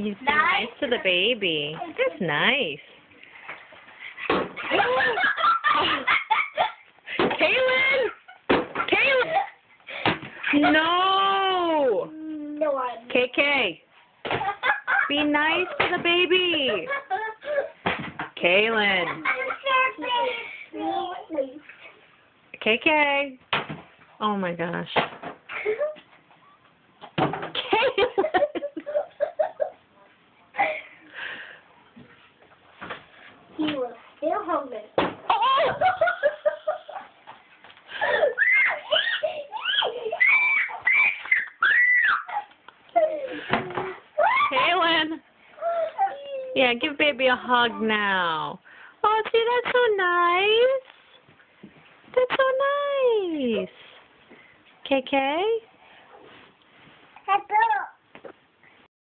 He's nice to the baby. That's nice. Kaylin! Kaylin! No! No, I'm KK, be nice to the baby. Kaylin. KK. Oh my gosh. Kaylin. He was still hungry. Oh! Kaylin. Yeah, give baby a hug now. Oh, see, that's so nice. That's so nice. KK?